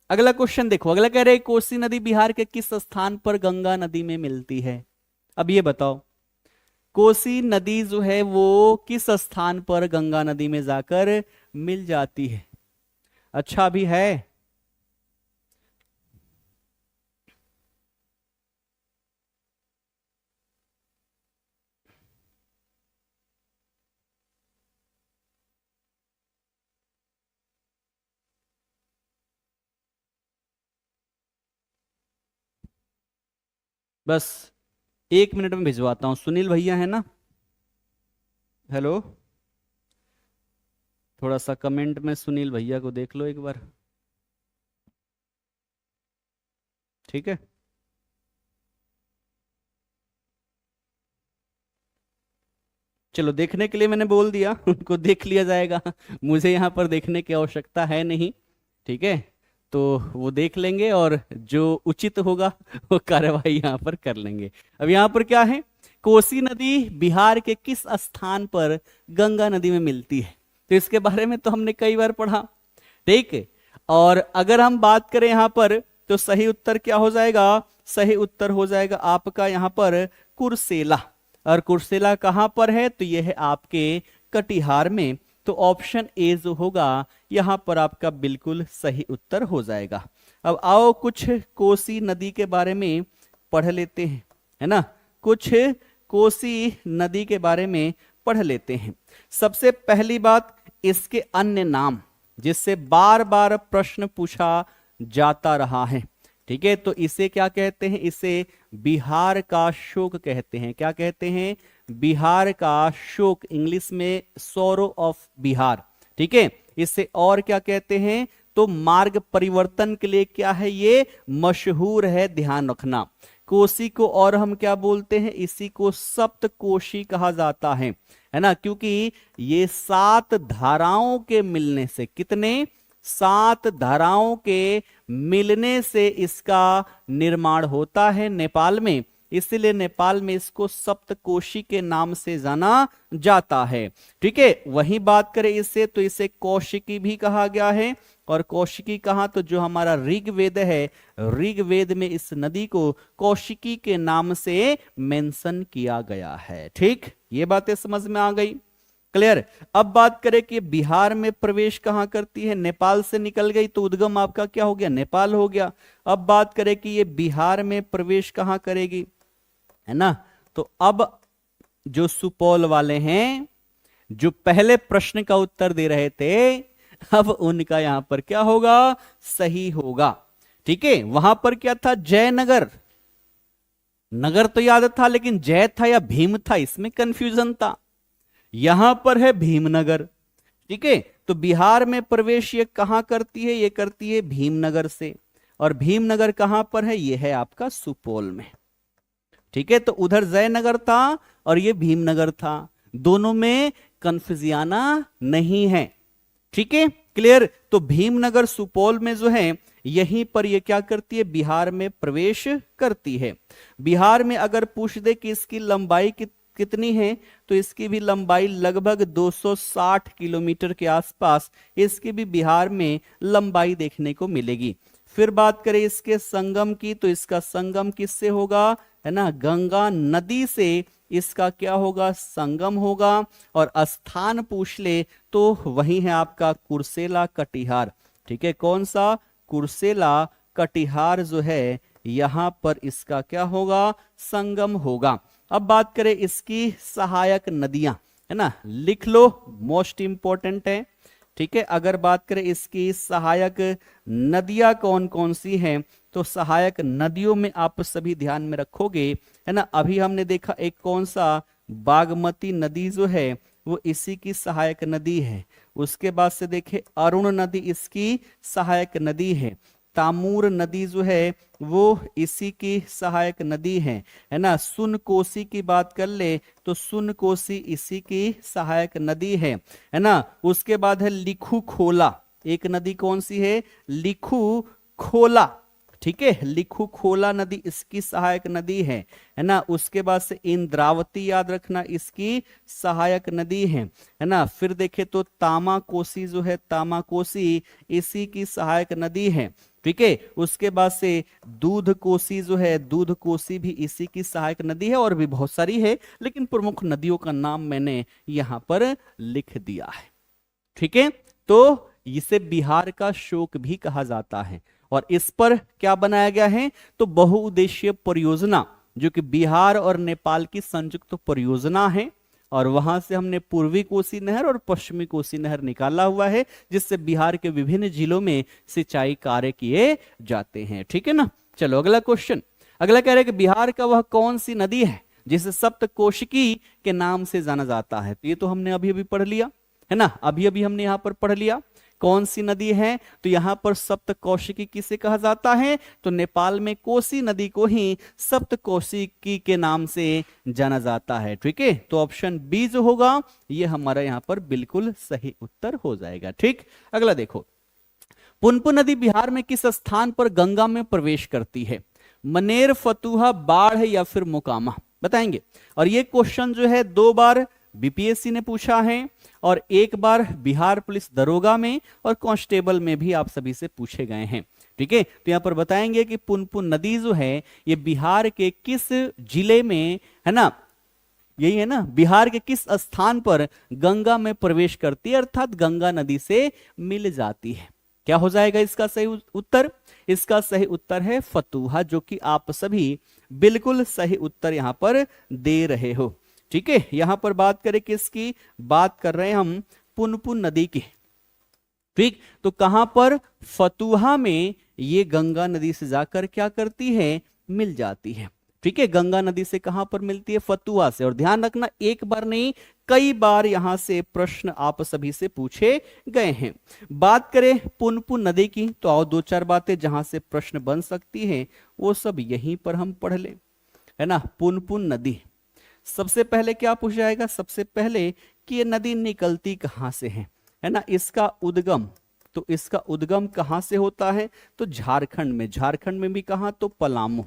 अगला क्वेश्चन देखो, अगला कह रहे कोसी नदी बिहार के किस स्थान पर गंगा नदी में मिलती है? अब ये बताओ, कोसी नदी जो है वो किस स्थान पर गंगा नदी में जाकर मिल जाती है? अच्छा भी है। बस 1 मिनट में भिजवाता हूं। सुनील भैया है ना? हेलो, थोड़ा सा कमेंट में सुनील भैया को देख लो एक बार, ठीक है। चलो, देखने के लिए मैंने बोल दिया, उनको देख लिया जाएगा, मुझे यहाँ पर देखने की आवश्यकता है नहीं, ठीक है। तो वो देख लेंगे और जो उचित होगा वो कार्यवाही यहाँ पर कर लेंगे। अब यहाँ पर क्या है? कोसी नदी बिहार के किस स्थान पर गंगा नदी में मिलती है? तो इसके बारे में तो हमने कई बार पढ़ा, ठीक है। और अगर हम बात करें यहां पर तो सही उत्तर क्या हो जाएगा? सही उत्तर हो जाएगा आपका यहां पर कुर्सेला। और कुर्सेला कहां पर है? तो यह है आपके कटिहार में। तो ऑप्शन ए जो होगा यहां पर आपका बिल्कुल सही उत्तर हो जाएगा। अब आओ कुछ कोसी नदी के बारे में पढ़ लेते हैं, है ना। कुछ कोसी नदी के बारे में पढ़ लेते हैं। सबसे पहली बात, इसके अन्य नाम जिससे बार बार प्रश्न पूछा जाता रहा है, ठीक है। तो इसे क्या कहते हैं? इसे बिहार का शोक कहते हैं। क्या कहते हैं? बिहार का शोक, इंग्लिश में सोरो ऑफ बिहार, ठीक है। इसे और क्या कहते हैं? तो मार्ग परिवर्तन के लिए क्या है, ये मशहूर है, ध्यान रखना। कोसी को और हम क्या बोलते हैं? इसी को सप्तकोशी कहा जाता है ना, क्योंकि ये 7 धाराओं के मिलने से, कितने? 7 धाराओं के मिलने से इसका निर्माण होता है नेपाल में, इसलिए नेपाल में इसको सप्तकोशी के नाम से जाना जाता है, ठीक है। वही बात करें इससे तो इसे कौशिकी भी कहा गया है। और कौशिकी कहा? तो जो हमारा ऋग्वेद है, ऋग्वेद में इस नदी को कौशिकी के नाम से मेंशन किया गया है, ठीक। ये बातें समझ में आ गई, क्लियर। अब बात करें कि बिहार में प्रवेश कहां करती है? नेपाल से निकल गई तो उद्गम आपका क्या हो गया? नेपाल हो गया। अब बात करें कि ये बिहार में प्रवेश कहां करेगी, है ना। तो अब जो सुपौल वाले हैं, जो पहले प्रश्न का उत्तर दे रहे थे, अब उनका यहां पर क्या होगा? सही होगा, ठीक है। वहां पर क्या था? जयनगर। नगर तो याद था, लेकिन जय था या भीम था, इसमें कंफ्यूजन था। यहां पर है भीमनगर, ठीक है। तो बिहार में प्रवेश ये कहां करती है? ये करती है भीमनगर से। और भीमनगर कहां पर है? ये है आपका सुपौल में, ठीक है। तो उधर जयनगर था और ये भीमनगर था, दोनों में कंफ्यूजियाना नहीं है, ठीक है, क्लियर। तो भीमनगर सुपौल में जो है, यहीं पर ये क्या करती है? बिहार में प्रवेश करती है। बिहार में अगर पूछ दे कि इसकी लंबाई कितनी है, तो इसकी भी लंबाई लगभग 260 किलोमीटर के आसपास इसकी भी बिहार में लंबाई देखने को मिलेगी। फिर बात करें इसके संगम की, तो इसका संगम किससे होगा? है ना, गंगा नदी से इसका क्या होगा? संगम होगा। और स्थान पूछ ले तो वही है आपका कुर्सेला कटिहार, ठीक है। कौन सा? कुर्सेला कटिहार जो है, यहां पर इसका क्या होगा? संगम होगा। अब बात करें इसकी सहायक नदियां, है ना, लिख लो, मोस्ट इंपॉर्टेंट है, ठीक है। अगर बात करें इसकी सहायक नदियां कौन कौन सी हैं, तो सहायक नदियों में आप सभी ध्यान में रखोगे, है ना। अभी हमने देखा एक कौन सा? बागमती नदी जो है वो इसी की सहायक नदी है। उसके बाद से देखे अरुण नदी इसकी सहायक नदी है। तामूर नदी जो है वो इसी की सहायक नदी है ना। सुन कोसी की बात कर ले तो सुन कोसी इसी की सहायक नदी है ना। उसके बाद है लिखू खोला, एक नदी कौन सी है? लिखू खोला, ठीक है। लिखू खोला नदी इसकी सहायक नदी है ना। उसके बाद से इंद्रावती याद रखना, इसकी सहायक नदी है ना। फिर देखे तो तामा कोसी जो है, तामा कोसी इसी की सहायक नदी है, ठीक है। उसके बाद से दूध कोसी जो है, दूध कोसी भी इसी की सहायक नदी है। और भी बहुत सारी है, लेकिन प्रमुख नदियों का नाम मैंने यहां पर लिख दिया है, ठीक है। तो इसे बिहार का शोक भी कहा जाता है। और इस पर क्या बनाया गया है? तो बहुउद्देशीय परियोजना, जो कि बिहार और नेपाल की संयुक्त परियोजना है। और वहां से हमने पूर्वी कोसी नहर और पश्चिमी कोसी नहर निकाला हुआ है, जिससे बिहार के विभिन्न जिलों में सिंचाई कार्य किए जाते हैं, ठीक है ना। चलो अगला क्वेश्चन। अगला कह रहे हैं कि बिहार का वह कौन सी नदी है जिसे सप्तकोशिकी के नाम से जाना जाता है? तो ये तो हमने अभी अभी पढ़ लिया, है ना। अभी अभी हमने यहां पर पढ़ लिया कौन सी नदी है। तो यहां पर सप्तकोशिकी किसे कहा जाता है? तो नेपाल में कोसी नदी को ही सप्तकोशिकी के नाम से जाना जाता है, ठीक है। तो ऑप्शन बी जो होगा ये हमारा यहां पर बिल्कुल सही उत्तर हो जाएगा, ठीक। अगला देखो, पुनपुन नदी बिहार में किस स्थान पर गंगा में प्रवेश करती है? मनेर, फतुहा, बाढ़ या फिर मोकामा? बताएंगे। और ये क्वेश्चन जो है 2 बार बीपीएससी ने पूछा है और 1 बार बिहार पुलिस दरोगा में और कांस्टेबल में भी आप सभी से पूछे गए हैं। ठीक है, तो यहां पर बताएंगे कि पुनपुन नदी जो है ये बिहार के किस जिले में, है ना, यही है ना, बिहार के किस स्थान पर गंगा में प्रवेश करती है, अर्थात गंगा नदी से मिल जाती है। क्या हो जाएगा इसका सही उत्तर? इसका सही उत्तर है फतुहा, जो कि आप सभी बिल्कुल सही उत्तर यहां पर दे रहे हो। ठीक है, यहां पर बात करें किसकी बात कर रहे हैं हम? पुनपुन नदी की। ठीक, तो कहां पर? फतुहा में ये गंगा नदी से जाकर क्या करती है? मिल जाती है। ठीक है, गंगा नदी से कहां पर मिलती है? फतुहा से। और ध्यान रखना, एक बार नहीं कई बार यहां से प्रश्न आप सभी से पूछे गए हैं। बात करें पुनपुन नदी की, तो आओ 2-4 बातें जहां से प्रश्न बन सकती हैं वो सब यहीं पर हम पढ़ लें, है ना। पुनपुन नदी, सबसे पहले क्या पूछा जाएगा? सबसे पहले कि ये नदी निकलती कहां से है ना। इसका उद्गम, तो इसका उद्गम कहां से होता है? तो झारखंड में। झारखंड में भी कहां? तो पलामू,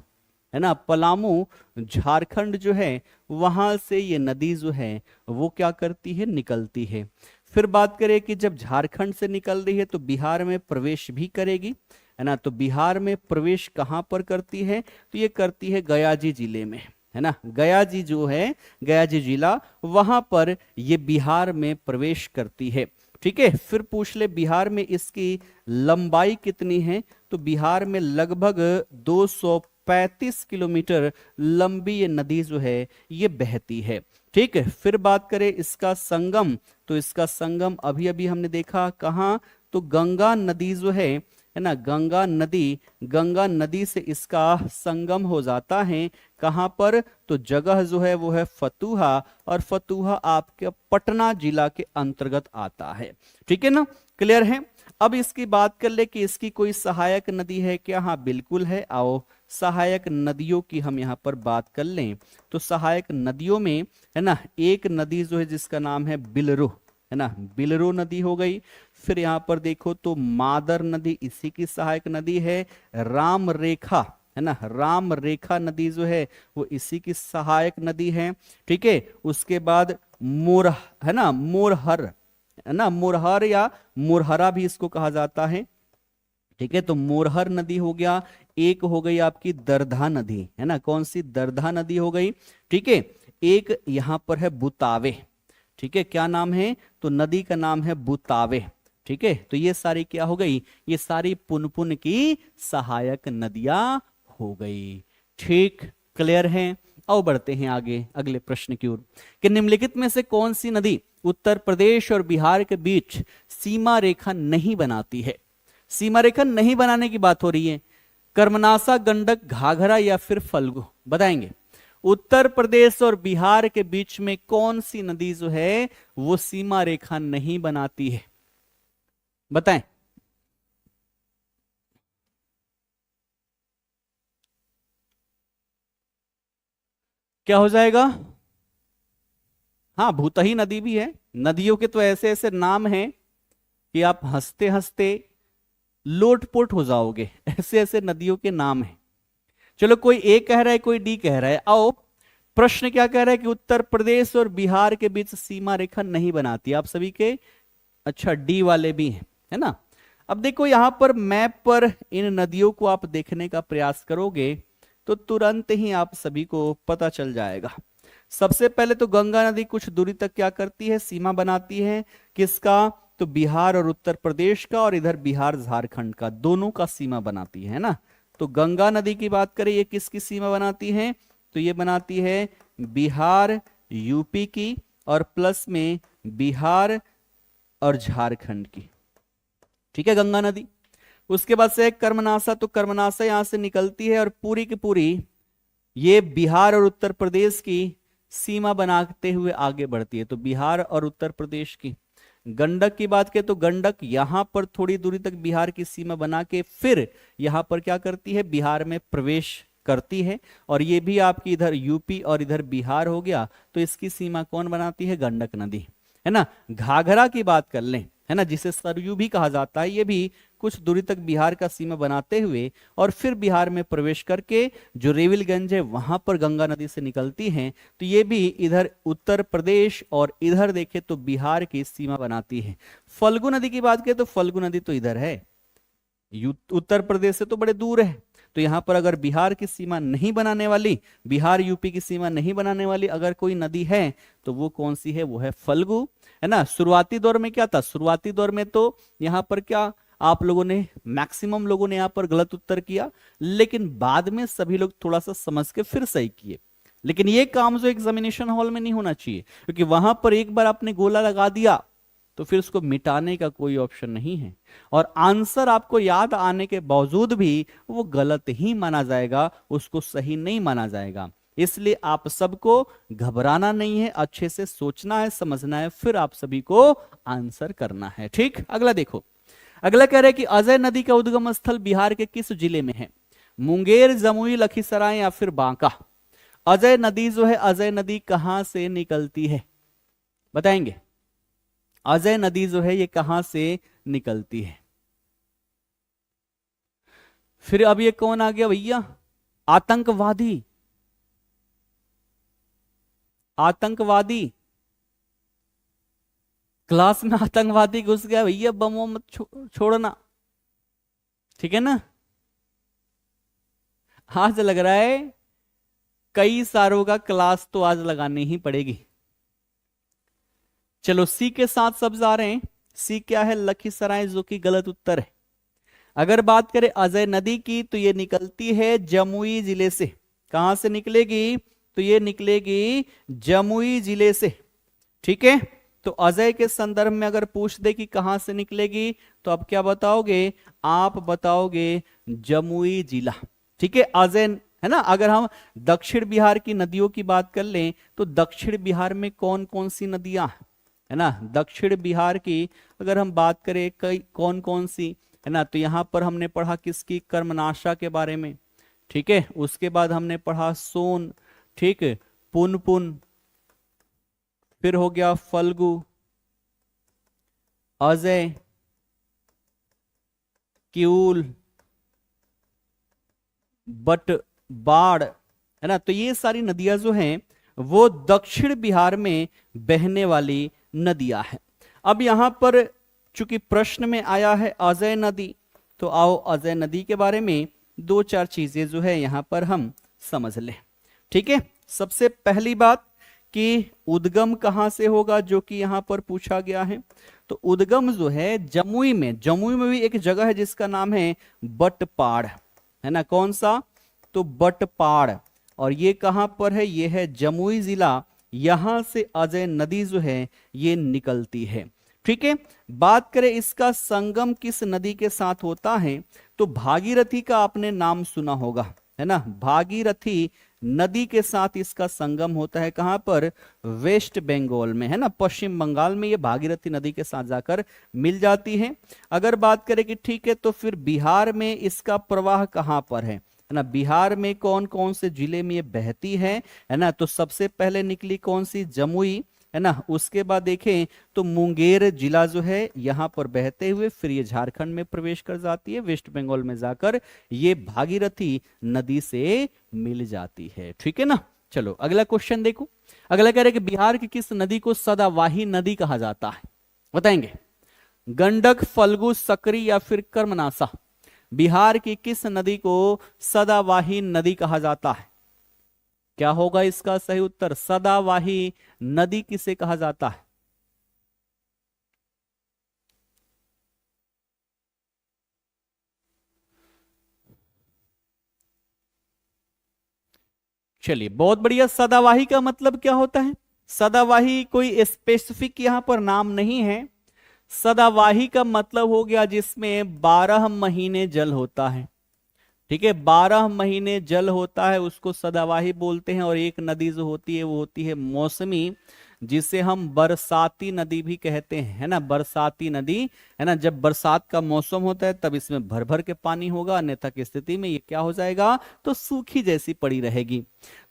है ना। पलामू झारखंड जो है वहां से ये नदी जो है वो क्या करती है? निकलती है। फिर बात करें कि जब झारखंड से निकल रही है तो बिहार में प्रवेश भी करेगी, है ना। तो बिहार में प्रवेश कहां पर करती है? तो ये करती है गयाजी जिले में, है ना। गयाजी जो है, गयाजी जिला, वहां पर ये बिहार में प्रवेश करती है। ठीक है, फिर पूछ ले बिहार में इसकी लंबाई कितनी है? तो बिहार में लगभग 235 किलोमीटर लंबी ये नदी जो है ये बहती है। ठीक है, फिर बात करें इसका संगम, तो इसका संगम अभी अभी हमने देखा कहां? तो गंगा नदी जो है ना, गंगा नदी से इसका संगम हो जाता है। कहां पर? तो जगह जो है वो है फतुहा, और फतुहा आपके पटना जिला के अंतर्गत आता है। ठीक है ना, क्लियर है। अब इसकी बात कर ले कि इसकी कोई सहायक नदी है क्या? हाँ बिल्कुल है। आओ सहायक नदियों की हम यहाँ पर बात कर लें, तो सहायक नदियों में, है ना, एक नदी जो है जिसका नाम है बिलरो, है ना, बिलरो नदी हो गई। फिर यहाँ पर देखो तो मादर नदी इसी की सहायक नदी है। राम रेखा, है ना, राम रेखा नदी जो है वो इसी की सहायक नदी है। ठीक है, उसके बाद मोर, है ना, मोरहर, है ना, मोरहर या मोरहरा भी इसको कहा जाता है। ठीक है, तो मोरहर नदी हो गया। एक हो गई आपकी दरधा नदी, है ना, कौन सी? दरधा नदी हो गई। ठीक है, एक यहां पर है बुतावे। ठीक है, क्या नाम है? तो नदी का नाम है बुतावे। ठीक है, तो ये सारी क्या हो गई? ये सारी पुनपुन की सहायक नदियां हो गई। ठीक, क्लियर है। आओ बढ़ते हैं आगे अगले प्रश्न की ओर कि निम्नलिखित में से कौन सी नदी उत्तर प्रदेश और बिहार के बीच सीमा रेखा नहीं बनाती है? सीमा रेखा नहीं बनाने की बात हो रही है। कर्मनासा, गंडक, घाघरा या फिर फल्गु? बताएंगे। उत्तर प्रदेश और बिहार के बीच में कौन सी नदी जो है वो सीमा रेखा नहीं बनाती है? बताएं। क्या हो जाएगा? हाँ, भूतही नदी भी है। नदियों के तो ऐसे ऐसे नाम हैं कि आप हंसते हंसते लोटपोट हो जाओगे, ऐसे ऐसे नदियों के नाम हैं। चलो, कोई ए कह रहा है, कोई डी कह रहा है। आओ, प्रश्न क्या कह रहा है कि उत्तर प्रदेश और बिहार के बीच सीमा रेखा नहीं बनाती। आप सभी के अच्छा डी वाले भी हैं, है ना। अब देखो यहां पर मैप पर इन नदियों को आप देखने का प्रयास करोगे तो तुरंत ही आप सभी को पता चल जाएगा। सबसे पहले तो गंगा नदी कुछ दूरी तक क्या करती है? सीमा बनाती है। किसका? तो बिहार और उत्तर प्रदेश का, और इधर बिहार झारखंड का, दोनों का सीमा बनाती है ना। तो गंगा नदी की बात करें, ये किसकी सीमा बनाती है? तो ये बनाती है बिहार यूपी की, और प्लस में बिहार और झारखंड की। ठीक है, गंगा नदी। उसके बाद से कर्मनासा, तो कर्मनासा यहां से निकलती है और पूरी की पूरी ये बिहार और उत्तर प्रदेश की सीमा बनाते हुए आगे बढ़ती है। तो बिहार और उत्तर प्रदेश की। गंडक की बात करें तो गंडक यहां पर थोड़ी दूरी तक बिहार की सीमा बना के फिर यहां पर क्या करती है? बिहार में प्रवेश करती है। और ये भी आपकी इधर यूपी और इधर बिहार हो गया। तो इसकी सीमा कौन बनाती है? गंडक नदी, है ना। घाघरा की बात कर लें, है ना, जिसे सरयू भी कहा जाता है, ये भी कुछ दूरी तक बिहार का सीमा बनाते हुए और फिर बिहार में प्रवेश करके जो रेविलगंज है वहां पर गंगा नदी से निकलती हैं, तो ये भी इधर उत्तर प्रदेश और इधर देखे तो बिहार की सीमा बनाती है। फल्गु नदी की बात करें तो फल्गु नदी तो इधर है, उत्तर प्रदेश से तो बड़े दूर है। तो यहां पर अगर बिहार की सीमा नहीं बनाने वाली, बिहार यूपी की सीमा नहीं बनाने वाली अगर कोई नदी है तो वो कौन सी है, वो है फल्गु, है ना। शुरुआती दौर में क्या था, शुरुआती दौर में तो यहां पर क्या आप लोगों ने, मैक्सिमम लोगों ने यहां पर गलत उत्तर किया, लेकिन बाद में सभी लोग थोड़ा सा समझ के फिर सही किए। लेकिन ये काम जो एग्जामिनेशन हॉल में नहीं होना चाहिए, क्योंकि वहां पर एक बार आपने गोला लगा दिया तो फिर उसको मिटाने का कोई ऑप्शन नहीं है, और आंसर आपको याद आने के बावजूद भी वो गलत ही माना जाएगा, उसको सही नहीं माना जाएगा। इसलिए आप सबको घबराना नहीं है, अच्छे से सोचना है, समझना है, फिर आप सभी को आंसर करना है। ठीक, अगला देखो। अगला कह रहे हैं कि अजय नदी का उद्गम स्थल बिहार के किस जिले में है, मुंगेर, जमुई, लखीसराय या फिर बांका। अजय नदी जो है, अजय नदी कहां से निकलती है, बताएंगे। अजय नदी जो है ये कहां से निकलती है। फिर अब ये कौन आ गया भैया, आतंकवादी, आतंकवादी, क्लास में आतंकवादी घुस गया भैया, बम मत छोड़ना, ठीक है ना। आज लग रहा है कई सारों का क्लास तो आज लगानी ही पड़ेगी। चलो सी के साथ सब जा रहे हैं। सी क्या है, लखीसराय, जो कि गलत उत्तर है। अगर बात करें अजय नदी की तो ये निकलती है जमुई जिले से। कहां से निकलेगी, तो ये निकलेगी जमुई जिले से, ठीक है। तो अजय के संदर्भ में अगर पूछ दे कि कहां से निकलेगी तो आप क्या बताओगे, आप बताओगे जमुई जिला, ठीक है। अजय, है ना। अगर हम दक्षिण बिहार की नदियों की बात कर लें तो दक्षिण बिहार में कौन कौन सी नदियां हैं, है ना। दक्षिण बिहार की अगर हम बात करें कई कौन कौन सी, है ना, तो यहां पर हमने पढ़ा किसकी, कर्मनाशा के बारे में, ठीक है। उसके बाद हमने पढ़ा सोन, ठीक है, पुनपुन, फिर हो गया फल्गु, अजय, क्यूल, बट बाढ़, है ना। तो ये सारी नदियां जो हैं वो दक्षिण बिहार में बहने वाली नदियां हैं। अब यहां पर चूंकि प्रश्न में आया है अजय नदी, तो आओ अजय नदी के बारे में दो चार चीजें जो है यहां पर हम समझ लें, ठीक है। सबसे पहली बात कि उद्गम कहां से होगा, जो कि यहां पर पूछा गया है। तो उद्गम जो है जमुई में, जमुई में भी एक जगह है जिसका नाम है बटपाड़, है ना। कौन सा, तो बटपाड़, और ये कहां पर है, ये है जमुई जिला। यहां से अजय नदी जो है ये निकलती है, ठीक है। बात करें इसका संगम किस नदी के साथ होता है, तो भागीरथी का आपने नाम सुना होगा, है ना। भागीरथी नदी के साथ इसका संगम होता है, कहां पर, वेस्ट बंगाल में, है ना। पश्चिम बंगाल में ये भागीरथी नदी के साथ जाकर मिल जाती है। अगर बात करें कि ठीक है तो फिर बिहार में इसका प्रवाह कहां पर है ना। बिहार में कौन कौन से जिले में ये बहती है ना। तो सबसे पहले निकली कौन सी, जमुई, है ना। उसके बाद देखें तो मुंगेर जिला जो है यहां पर बहते हुए फिर ये झारखंड में प्रवेश कर जाती है, वेस्ट बंगाल में जाकर ये भागीरथी नदी से मिल जाती है, ठीक है ना। चलो अगला क्वेश्चन देखो। अगला कह रहे कि बिहार की किस नदी को सदावाही नदी कहा जाता है, बताएंगे। गंडक, फल्गु, सकरी या फिर कर्मनासा। बिहार की किस नदी को सदावाही नदी कहा जाता है, क्या होगा इसका सही उत्तर, सदावाही नदी किसे कहा जाता है। चलिए बहुत बढ़िया। सदावाही का मतलब क्या होता है, सदावाही कोई स्पेसिफिक यहां पर नाम नहीं है। सदावाही का मतलब हो गया जिसमें 12 महीने जल होता है, ठीक है। 12 महीने जल होता है उसको सदावाही बोलते हैं। और एक नदी जो होती है वो होती है मौसमी, जिसे हम बरसाती नदी भी कहते हैं, है ना। बरसाती नदी, है ना। जब बरसात का मौसम होता है तब इसमें भर भर के पानी होगा, अन्यथा की स्थिति में ये क्या हो जाएगा, तो सूखी जैसी पड़ी रहेगी।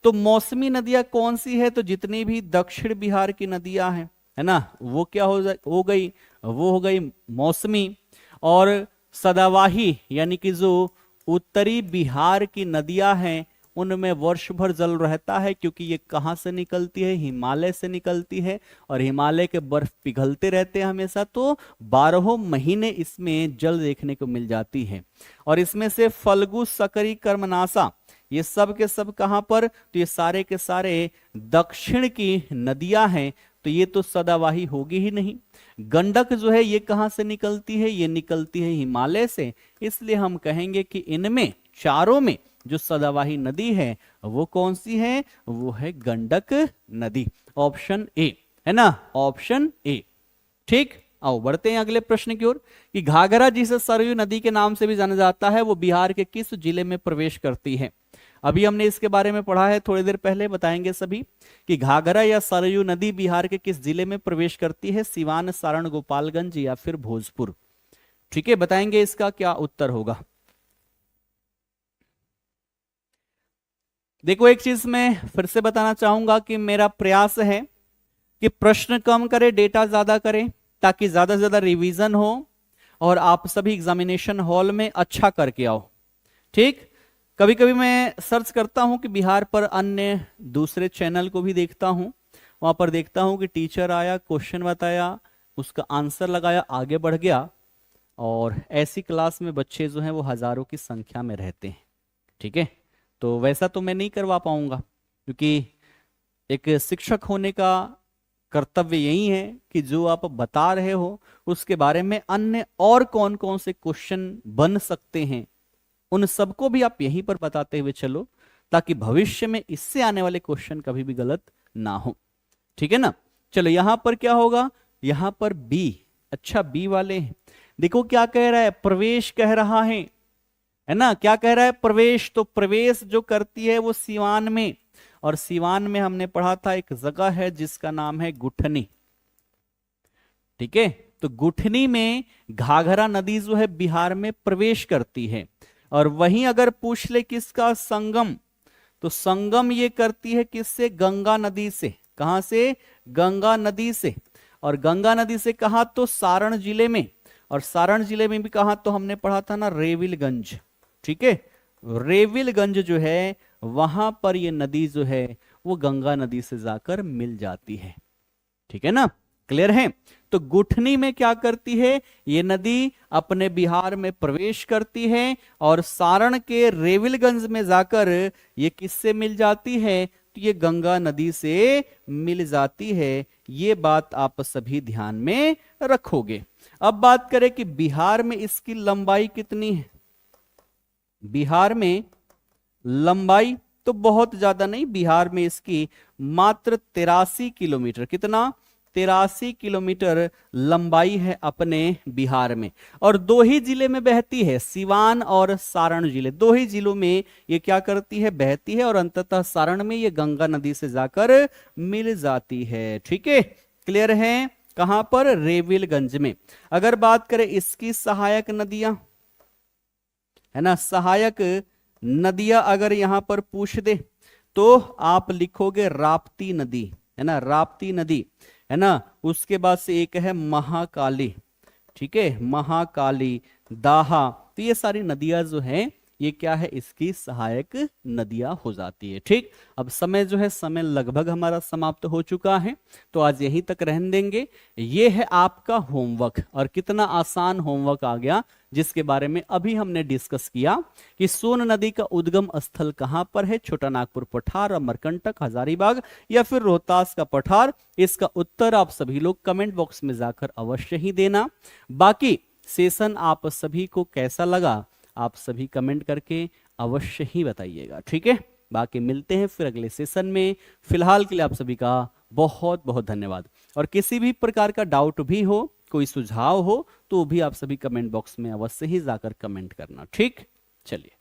तो मौसमी नदियां कौन सी है, तो जितनी भी दक्षिण बिहार की नदियां हैं, है ना, वो क्या हो गई, वो हो गई मौसमी। और सदावाही यानी कि जो उत्तरी बिहार की नदियां हैं उनमें वर्ष भर जल रहता है, क्योंकि ये कहां से निकलती है, हिमालय से निकलती है, और हिमालय के बर्फ पिघलते रहते हैं हमेशा, तो 12 महीने इसमें जल देखने को मिल जाती है। और इसमें से फल्गु, सकरी, कर्मनासा ये सब के सब कहां पर, तो ये सारे के सारे दक्षिण की नदियां हैं, तो ये तो सदावाही होगी ही नहीं। गंडक जो है ये कहां से निकलती है, ये निकलती है हिमालय से, इसलिए हम कहेंगे कि इनमें चारों में जो सदावाही नदी है वो कौन सी है, वो है गंडक नदी। ऑप्शन ए है ना, ऑप्शन ए। ठीक, आओ बढ़ते हैं अगले प्रश्न की ओर कि घाघरा जिसे सरयू नदी के नाम से भी जाना जाता है वो बिहार के किस जिले में प्रवेश करती है। अभी हमने इसके बारे में पढ़ा है थोड़ी देर पहले, बताएंगे सभी कि घाघरा या सरयू नदी बिहार के किस जिले में प्रवेश करती है, सिवान, सारण, गोपालगंज या फिर भोजपुर। ठीक है, बताएंगे इसका क्या उत्तर होगा। देखो एक चीज मैं फिर से बताना चाहूंगा कि मेरा प्रयास है कि प्रश्न कम करे, डेटा ज्यादा करें, ताकि ज्यादा से ज्यादा रिवीजन हो और आप सभी एग्जामिनेशन हॉल में अच्छा करके आओ। ठीक, कभी कभी मैं सर्च करता हूं कि बिहार पर अन्य दूसरे चैनल को भी देखता हूं, वहां पर देखता हूं कि टीचर आया, क्वेश्चन बताया, उसका आंसर लगाया, आगे बढ़ गया, और ऐसी क्लास में बच्चे जो हैं वो हजारों की संख्या में रहते हैं। ठीक है, तो वैसा तो मैं नहीं करवा पाऊंगा, क्योंकि एक शिक्षक होने का कर्तव्य यही है कि जो आप बता रहे हो उसके बारे में अन्य और कौन कौन से क्वेश्चन बन सकते हैं उन सबको भी आप यहीं पर बताते हुए चलो, ताकि भविष्य में इससे आने वाले क्वेश्चन कभी भी गलत ना हो। ठीक है ना, चलो यहां पर क्या होगा, यहां पर बी। अच्छा, बी वाले हैं, देखो क्या कह रहा है, प्रवेश कह रहा है ना, क्या कह रहा है, प्रवेश। तो प्रवेश जो करती है वो सिवान में, और सिवान में हमने पढ़ा था एक जगह है जिसका नाम है गुठनी। ठीक है, तो गुठनी में घाघरा नदी जो है बिहार में प्रवेश करती है। और वहीं अगर पूछ ले किसका, संगम, तो संगम ये करती है किससे, गंगा नदी से। कहां से, गंगा नदी से। और गंगा नदी से कहा, तो सारण जिले में, और सारण जिले में भी कहा, तो हमने पढ़ा था ना रेविलगंज। ठीक है, रेविलगंज जो है वहां पर ये नदी जो है वो गंगा नदी से जाकर मिल जाती है। ठीक है ना, क्लियर है। तो गुठनी में क्या करती है, ये नदी अपने बिहार में प्रवेश करती है, और सारण के रेविलगंज में जाकर ये किससे मिल जाती है, तो ये गंगा नदी से मिल जाती है। ये बात आप सभी ध्यान में रखोगे। अब बात करें कि बिहार में इसकी लंबाई कितनी है। बिहार में लंबाई तो बहुत ज्यादा नहीं, बिहार में इसकी मात्र 83 किलोमीटर, कितना, 83 किलोमीटर लंबाई है अपने बिहार में। और दो ही जिले में बहती है, सिवान और सारण जिले, दो ही जिलों में ये क्या करती है, बहती है, और अंततः सारण में ये गंगा नदी से जाकर मिल जाती है। ठीक है, क्लियर है। कहां पर, रेविलगंज में। अगर बात करें इसकी सहायक नदियां, है ना, सहायक नदियां अगर यहां पर पूछ दे तो आप लिखोगे राप्ती नदी, है ना, राप्ती नदी, है ना। उसके बाद से एक है महाकाली। ठीक है, महाकाली, दाहा, तो ये सारी नदियां जो हैं ये क्या है, इसकी सहायक नदियां हो जाती है। ठीक, अब समय जो है, समय लगभग हमारा समाप्त हो चुका है, तो आज यहीं तक रहने देंगे। ये है आपका होमवर्क, और कितना आसान होमवर्क आ गया, जिसके बारे में अभी हमने डिस्कस किया कि सोन नदी का उद्गम स्थल कहां पर है, छोटा नागपुर पठार, अमरकंटक, हजारीबाग या फिर रोहतास का पठार। इसका उत्तर आप सभी लोग कमेंट बॉक्स में जाकर अवश्य ही देना। बाकी सेशन आप सभी को कैसा लगा, आप सभी कमेंट करके अवश्य ही बताइएगा। ठीक है, बाकी मिलते हैं फिर अगले सेशन में। फिलहाल के लिए आप सभी का बहुत बहुत धन्यवाद। और किसी भी प्रकार का डाउट भी हो, कोई सुझाव हो, तो भी आप सभी कमेंट बॉक्स में अवश्य ही जाकर कमेंट करना। ठीक, चलिए।